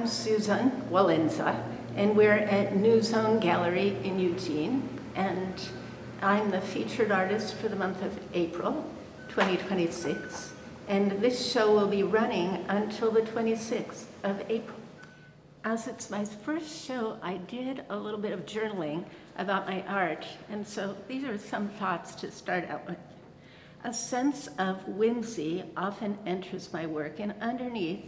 I'm Susan Walenza, and we're at New Zone Gallery in Eugene, and I'm the featured artist for the month of April 2026, and this show will be running until the 26th of April. As it's my first show, I did a little bit of journaling about my art, and so these are some thoughts to start out with. A sense of whimsy often enters my work, and underneath,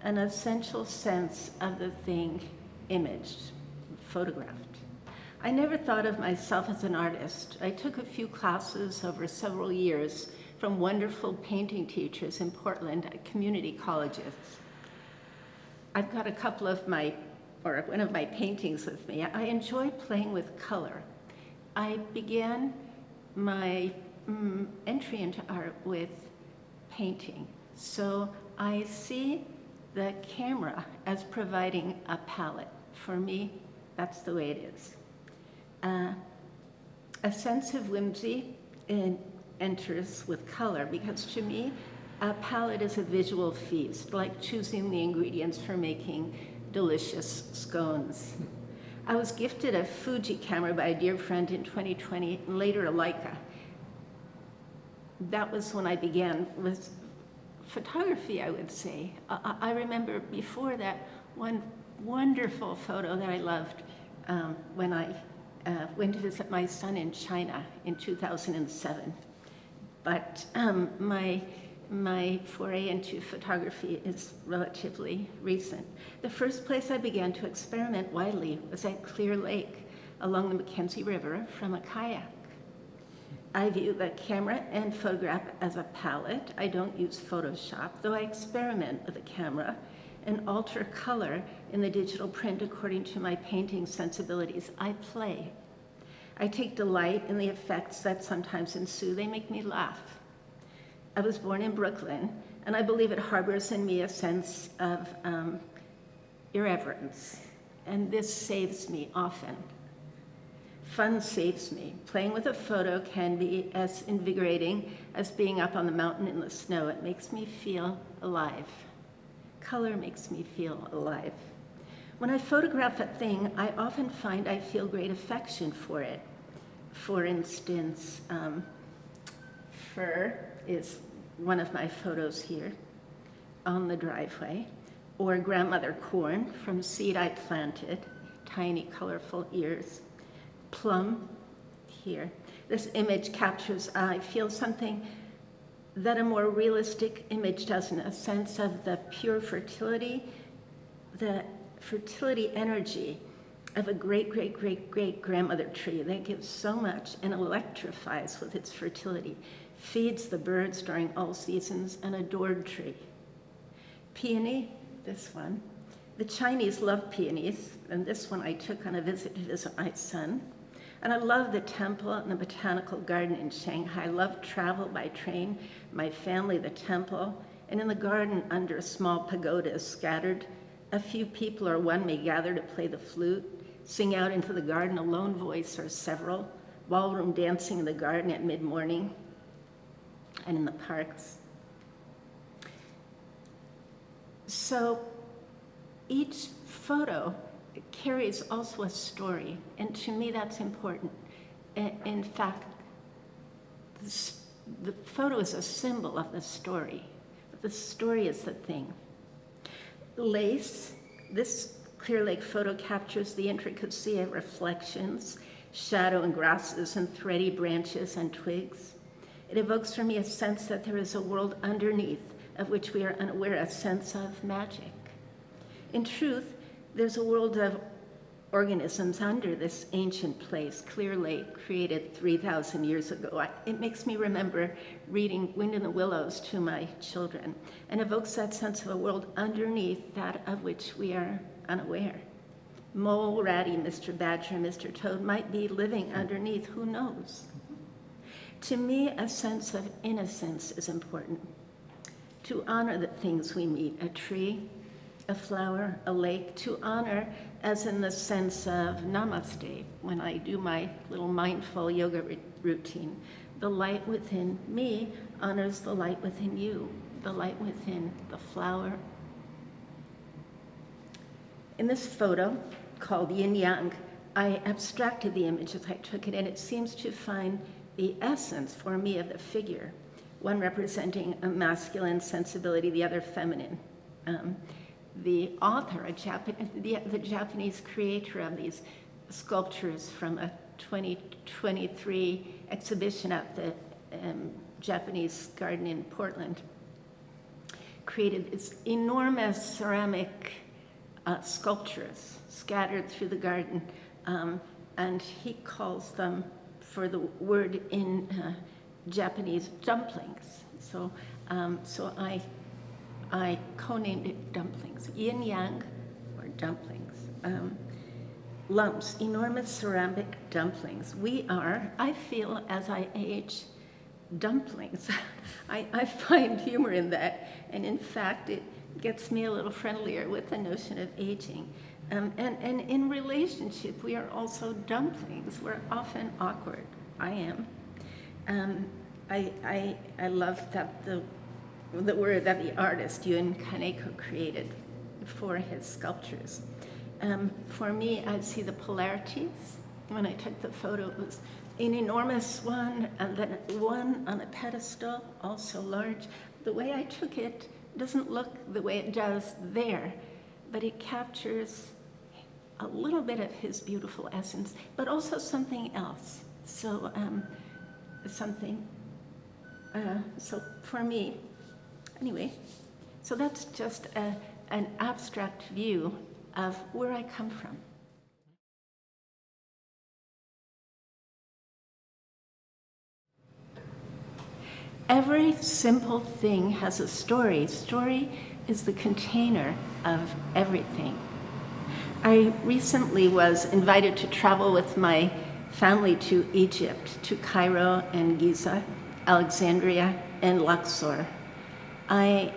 an essential sense of the thing imaged, photographed. I never thought of myself as an artist. I took a few classes over several years from wonderful painting teachers in Portland at community colleges. I've got a couple of one of my paintings with me. I enjoy playing with color. I began my entry into art with painting. So I see the camera as providing a palette. For me, that's the way it is. A sense of whimsy enters with color, because to me, a palette is a visual feast, like choosing the ingredients for making delicious scones. I was gifted a Fuji camera by a dear friend in 2020, and later a Leica. That was when I began with photography, I would say. I remember before that one wonderful photo that I loved when I went to visit my son in China in 2007. But my foray into photography is relatively recent. The first place I began to experiment widely was at Clear Lake along the Mackenzie River from a kayak. I view the camera and photograph as a palette. I don't use Photoshop, though I experiment with the camera and alter color in the digital print according to my painting sensibilities. I play. I take delight in the effects that sometimes ensue. They make me laugh. I was born in Brooklyn, and I believe it harbors in me a sense of irreverence, and this saves me often. Fun saves me. Playing with a photo can be as invigorating as being up on the mountain in the snow. It makes me feel alive. Color makes me feel alive. When I photograph a thing, I often find I feel great affection for it. For instance, fur is one of my photos here on the driveway, or grandmother corn from seed I planted, tiny colorful ears. Plum here. This image captures, I feel, something that a more realistic image doesn't, a sense of the pure fertility, the fertility energy of a great-great-great-great-grandmother tree that gives so much and electrifies with its fertility, feeds the birds during all seasons, an adored tree. Peony, this one. The Chinese love peonies, and this one I took on a visit to visit my son. And I love the temple and the botanical garden in Shanghai. I love travel by train, my family, the temple, and in the garden under small pagodas scattered. A few people or one may gather to play the flute, sing out into the garden, a lone voice or several, ballroom dancing in the garden at mid-morning and in the parks. So each photo carries also a story, and to me that's important. In fact, the photo is a symbol of the story, but the story is the thing. Lace, this Clear Lake photo captures the intricacy of reflections, shadow and grasses and thready branches and twigs. It evokes for me a sense that there is a world underneath of which we are unaware, a sense of magic. In truth, there's a world of organisms under this ancient place, Clear Lake, created 3,000 years ago. It makes me remember reading Wind in the Willows to my children, and evokes that sense of a world underneath that of which we are unaware. Mole, Ratty, Mr. Badger, Mr. Toad might be living underneath, who knows? To me, a sense of innocence is important. To honor the things we meet, a tree, a flower, a lake, to honor as in the sense of namaste, when I do my little mindful yoga routine. The light within me honors the light within you, the light within the flower. In this photo called Yin Yang, I abstracted the image as I took it, and it seems to find the essence for me of the figure, one representing a masculine sensibility, the other feminine. The author, the Japanese creator of these sculptures from a 2023 exhibition at the Japanese Garden in Portland, created these enormous ceramic sculptures scattered through the garden, and he calls them, for the word in Japanese, dumplings. So I co-named it dumplings, yin yang, or dumplings. Lumps, enormous ceramic dumplings. We are, I feel as I age, dumplings. I find humor in that, and in fact, it gets me a little friendlier with the notion of aging. And in relationship, we are also dumplings. We're often awkward. I am. I love that the word that the artist Yun Kaneko created for his sculptures. For me, I see the polarities. When I took the photo, it was an enormous one, and then one on a pedestal, also large. The way I took it doesn't look the way it does there, but it captures a little bit of his beautiful essence, but also something else. So so for me, anyway, so that's just an abstract view of where I come from. Every simple thing has a story. Story is the container of everything. I recently was invited to travel with my family to Egypt, to Cairo and Giza, Alexandria and Luxor. I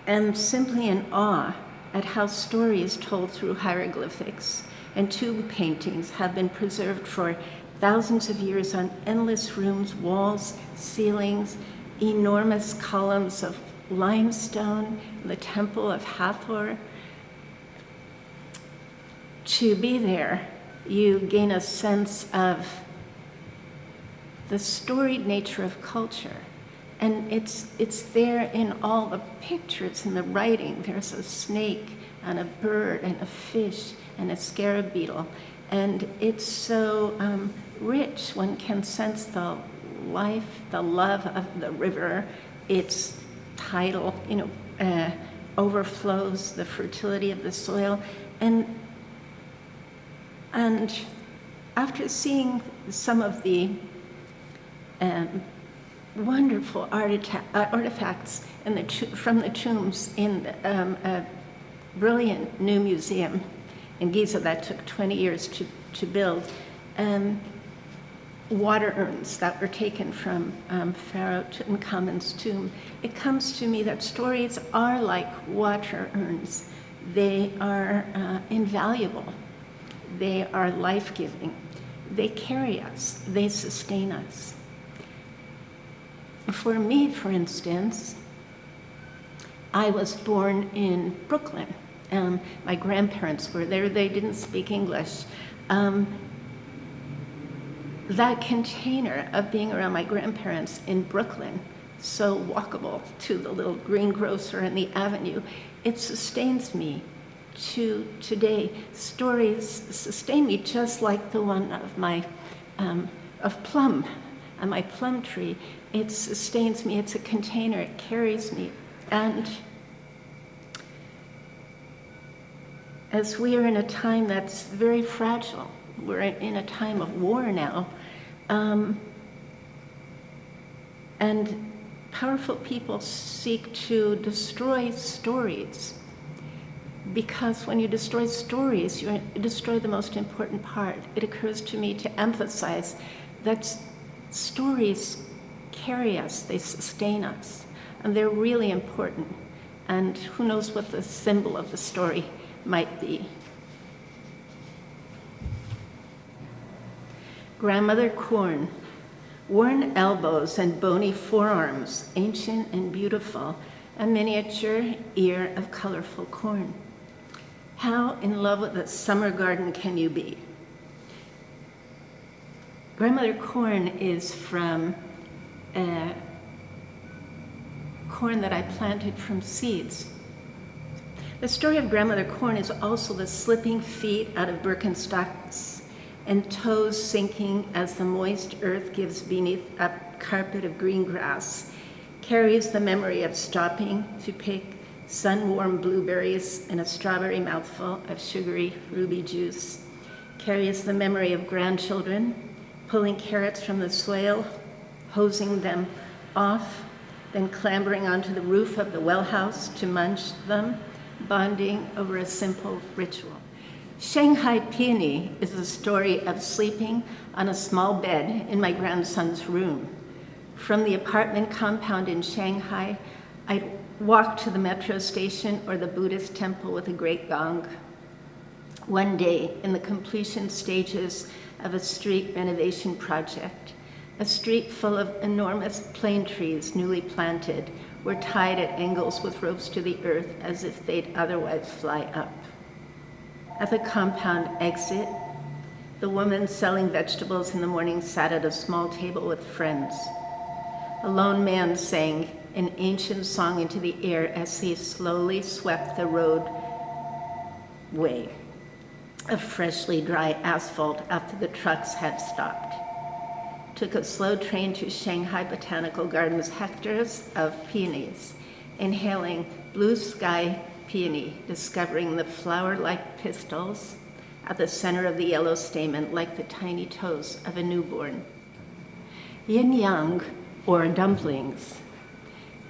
am simply in awe at how stories told through hieroglyphics and tube paintings have been preserved for thousands of years on endless rooms, walls, ceilings, enormous columns of limestone, the Temple of Hathor. To be there, you gain a sense of the storied nature of culture. And it's there in all the pictures and the writing. There's a snake and a bird and a fish and a scarab beetle. And it's so rich. One can sense the life, the love of the river, its tidal, overflows, the fertility of the soil. And after seeing some of the wonderful artifacts from the tombs in a brilliant new museum in Giza that took 20 years to build, water urns that were taken from Pharaoh Tutankhamun's tomb, it comes to me that stories are like water urns. They are invaluable. They are life-giving. They carry us. They sustain us. For me, for instance, I was born in Brooklyn. My grandparents were there. They didn't speak English. That container of being around my grandparents in Brooklyn, so walkable to the little greengrocer and the avenue, it sustains me to today. Stories sustain me just like the one of my of plum and my plum tree. It sustains me. It's a container. It carries me. And as we are in a time that's very fragile, we're in a time of war now, and powerful people seek to destroy stories, because when you destroy stories, you destroy the most important part. It occurs to me to emphasize that stories carry us, they sustain us, and they're really important. And who knows what the symbol of the story might be. Grandmother corn, worn elbows and bony forearms, ancient and beautiful, a miniature ear of colorful corn. How in love with a summer garden can you be? Grandmother corn is from corn that I planted from seeds. The story of grandmother corn is also the slipping feet out of Birkenstocks and toes sinking as the moist earth gives beneath a carpet of green grass, carries the memory of stopping to pick sun-warm blueberries and a strawberry mouthful of sugary ruby juice, carries the memory of grandchildren pulling carrots from the swale, hosing them off, then clambering onto the roof of the well house to munch them, bonding over a simple ritual. Shanghai Peony is the story of sleeping on a small bed in my grandson's room. From the apartment compound in Shanghai, I'd walk to the metro station or the Buddhist temple with a great gong. One day, in the completion stages of a street renovation project, a street full of enormous plane trees newly planted were tied at angles with ropes to the earth as if they'd otherwise fly up. At the compound exit, the woman selling vegetables in the morning sat at a small table with friends. A lone man sang an ancient song into the air as he slowly swept the roadway of freshly dry asphalt after the trucks had stopped. Took a slow train to Shanghai Botanical Garden's hectares of peonies, inhaling blue sky peony, discovering the flower-like pistils at the center of the yellow stamen like the tiny toes of a newborn. Yin-yang, or dumplings.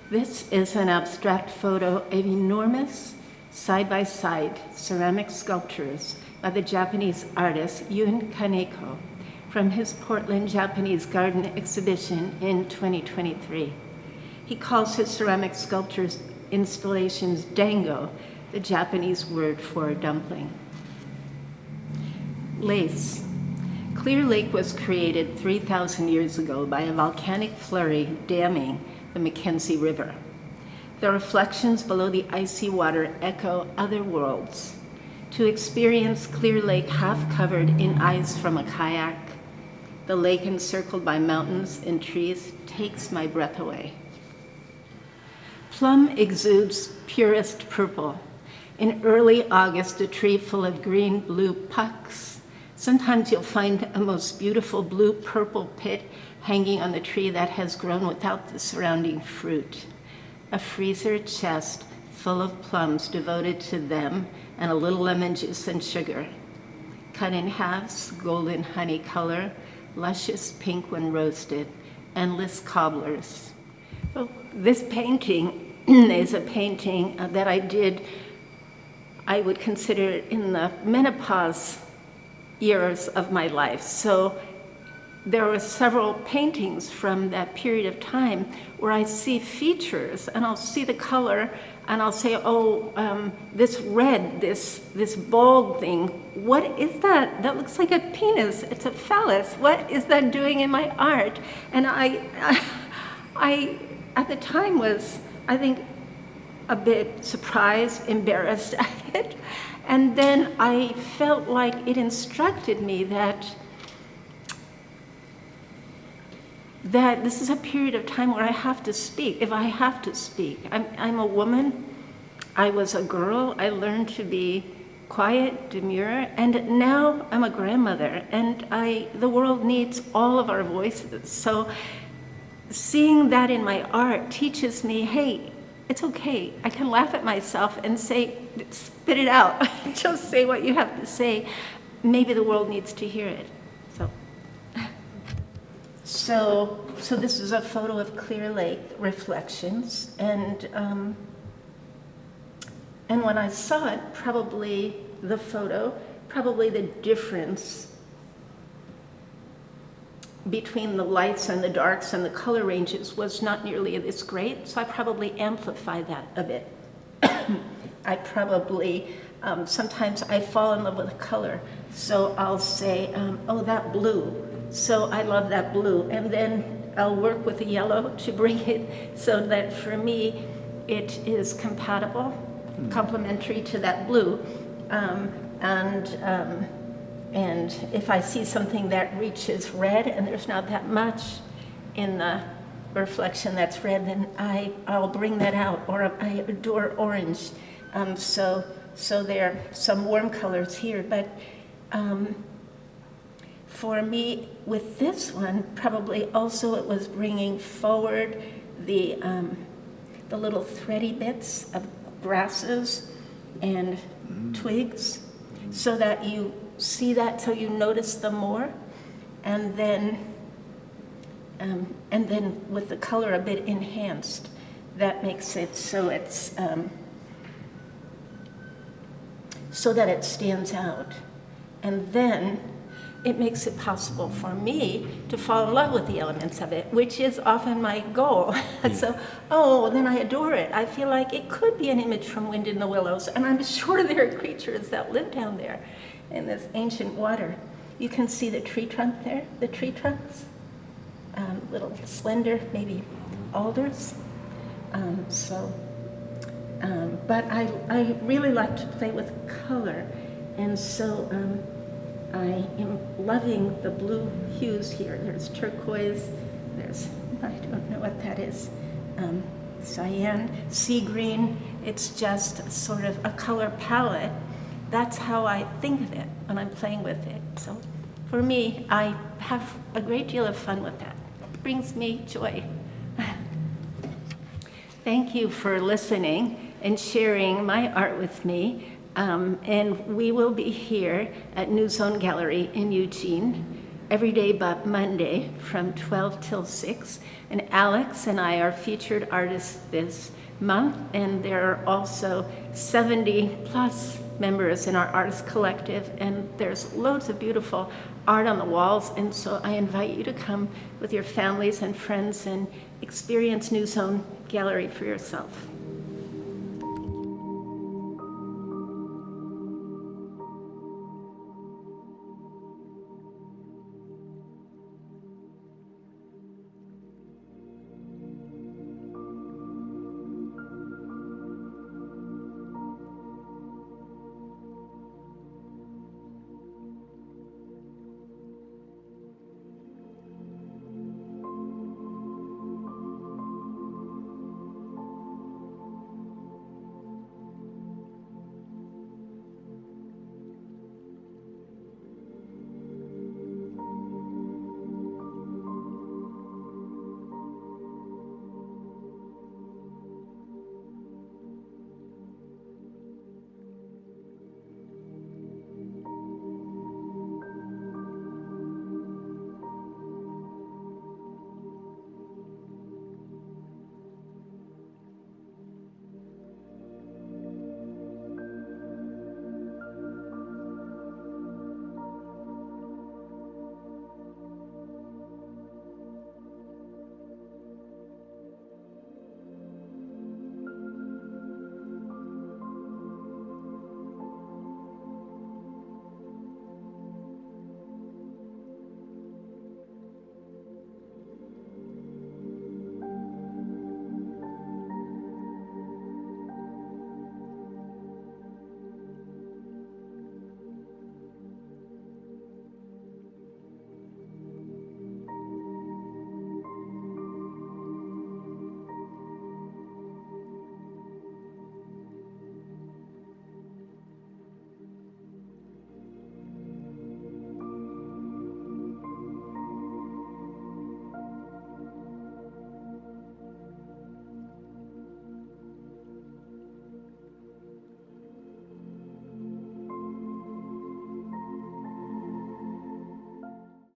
This is an abstract photo of enormous side-by-side ceramic sculptures by the Japanese artist Yun Kaneko from his Portland Japanese Garden exhibition in 2023. He calls his ceramic sculptures installations dango, the Japanese word for dumpling. Lace. Clear Lake was created 3,000 years ago by a volcanic flurry damming the Mackenzie River. The reflections below the icy water echo other worlds. To experience Clear Lake half covered in ice from a kayak, the lake encircled by mountains and trees takes my breath away. Plum exudes purest purple. In early August, a tree full of green-blue pucks. Sometimes you'll find a most beautiful blue-purple pit hanging on the tree that has grown without the surrounding fruit. A freezer chest full of plums devoted to them and a little lemon juice and sugar. Cut in halves, golden honey color, luscious pink when roasted, endless cobblers. Well, this painting is a painting that I did, I would consider it in the menopause years of my life. So there were several paintings from that period of time where I see features and I'll see the color and I'll say, this red, this bold thing, what is that? That looks like a penis, it's a phallus. What is that doing in my art? And I at the time was, I think, a bit surprised, embarrassed at it. And then I felt like it instructed me that this is a period of time where I have to speak, if I have to speak. I'm a woman, I was a girl, I learned to be quiet, demure, and now I'm a grandmother, and the world needs all of our voices. So seeing that in my art teaches me, hey, it's okay. I can laugh at myself and say, spit it out. Just say what you have to say. Maybe the world needs to hear it. So this is a photo of Clear Lake reflections, and when I saw it, probably the difference between the lights and the darks and the color ranges was not nearly this great, so I probably amplify that a bit. I probably, sometimes I fall in love with a color, so I'll say, oh, that blue. So I love that blue, and then I'll work with the yellow to bring it so that for me it is compatible, complementary to that blue. And if I see something that reaches red and there's not that much in the reflection that's red, then I'll bring that out. Or I adore orange. So there are some warm colors here, but for me, with this one, probably also it was bringing forward the little thready bits of grasses and twigs, so that you see that, so you notice them more, and then with the color a bit enhanced, that makes it so it's so that it stands out, and then it makes it possible for me to fall in love with the elements of it, which is often my goal. And so, then I adore it. I feel like it could be an image from Wind in the Willows, and I'm sure there are creatures that live down there in this ancient water. You can see the tree trunk there, the tree trunks, little slender, maybe alders. But I really like to play with color, and so I am loving the blue hues here. There's turquoise, there's, I don't know what that is, cyan, sea green. It's just sort of a color palette. That's how I think of it when I'm playing with it. So for me, I have a great deal of fun with that. It brings me joy. Thank you for listening and sharing my art with me. And we will be here at New Zone Gallery in Eugene every day but Monday from 12 till 6. And Alex and I are featured artists this month, and there are also 70 plus members in our artist collective, and there's loads of beautiful art on the walls, and so I invite you to come with your families and friends and experience New Zone Gallery for yourself.